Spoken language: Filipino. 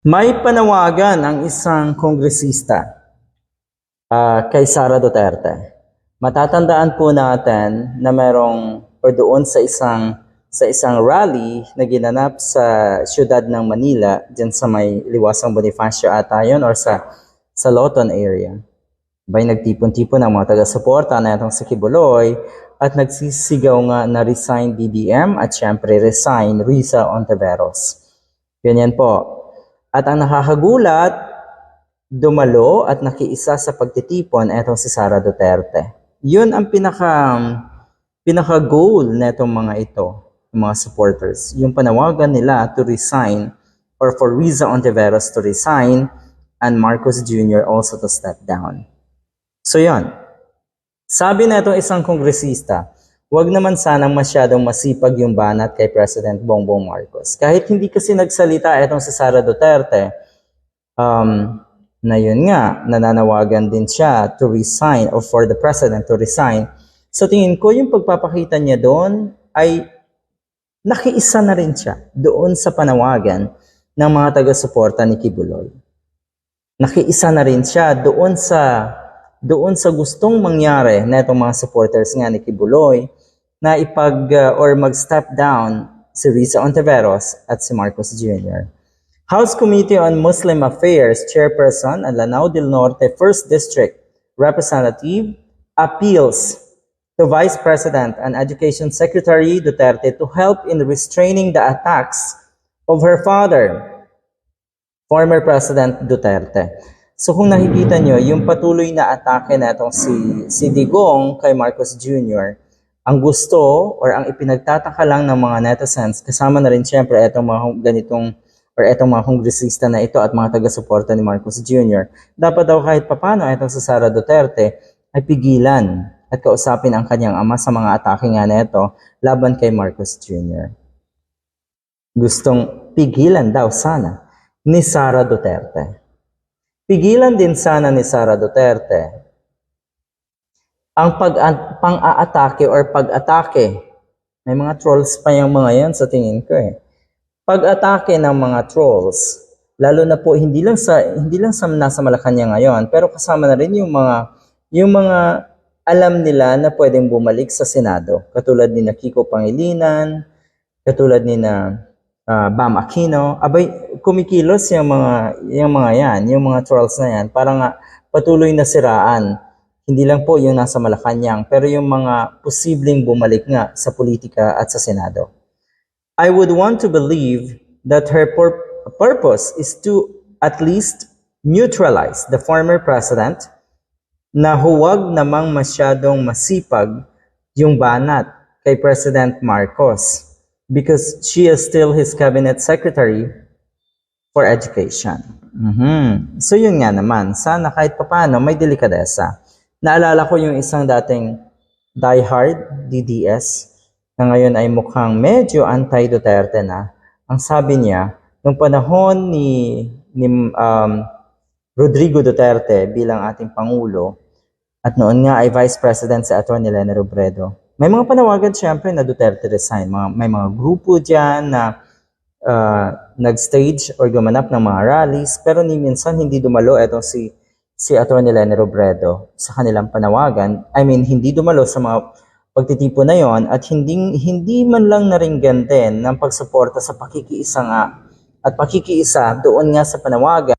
May panawagan ang isang kongresista kay Sara Duterte. Matatandaan po natin na merong o doon sa isang rally na ginanap sa siyudad ng Manila, diyan sa may Liwasang Bonifacio ata yun, or sa Loton area. Bay nagtipon-tipon ang mga taga-suporta na itong si Kibuloy at nagsisigaw nga na resign BBM at syempre resign Risa Ontiveros. Ganyan po. At ang nakakagulat, dumalo at nakiisa sa pagtitipon etong si Sara Duterte. Yun ang pinaka-goal netong mga ito, mga supporters. Yung panawagan nila to resign or for Risa Ontiveros to resign and Marcos Jr. also to step down. So yun. Sabi na itong isang kongresista, wag naman sanang masyadong masipag yung banat kay President Bongbong Marcos. Kahit hindi kasi nagsalita itong si Sara Duterte, na yun nga, nananawagan din siya to resign or for the President to resign. So tingin ko yung pagpapakita niya doon ay nakiisa na rin siya doon sa panawagan ng mga taga-suporta ni Kibuloy. Nakiisa na rin siya doon sa gustong mangyari na itong mga supporters nga ni Kibuloy na mag-step down si Risa Ontiveros at si Marcos Jr. House Committee on Muslim Affairs Chairperson and Lanao del Norte 1st District Representative appeals to Vice President and Education Secretary Duterte to help in restraining the attacks of her father, former President Duterte. So kung nakikita nyo, yung patuloy na atake na itong si Digong kay Marcos Jr., ang gusto or ang ipinagtataka lang ng mga netizens, kasama na rin siyempre itong mga kongresista na ito at mga taga-suporta ni Marcos Jr., dapat daw kahit papano itong si Sara Duterte ay pigilan at kausapin ang kanyang ama sa mga atake nga na ito laban kay Marcos Jr. Gustong pigilan daw sana ni Sara Duterte. Pigilan din sana ni Sara Duterte ang pang-aatake or pag-atake. May mga trolls pa yung mga yan sa tingin ko eh. Pag-atake ng mga trolls, lalo na po hindi lang sa nasa Malacanang ngayon, pero kasama na rin yung mga alam nila na pwedeng bumalik sa Senado, katulad ni Kiko Pangilinan, katulad ni Bam Aquino. Abay, kumikilos yung mga trolls na yan, para nga patuloy na siraan. Hindi lang po yung nasa Malacanang, pero yung mga posibleng bumalik nga sa politika at sa Senado. I would want to believe that her purpose is to at least neutralize the former president, na huwag namang masyadong masipag yung banat kay President Marcos because she is still his cabinet secretary for education. So yun nga naman, sana kahit papano may delikadesa. Naalala ko yung isang dating diehard DDS na ngayon ay mukhang medyo anti-Duterte na. Ang sabi niya, nung panahon ni Rodrigo Duterte bilang ating Pangulo, at noon nga ay Vice President si Atty. Leni Robredo, may mga panawagan siyempre na Duterte resign. May mga grupo dyan na nag-stage or gumanap ng mga rallies, pero ni minsan hindi dumalo etong si Atty. Leni Robredo sa kanilang panawagan. I mean, hindi dumalo sa mga pagtitipo na yon at hindi man lang naringgan din ng pagsuporta sa pakikiisa nga at pakikiisa doon nga sa panawagan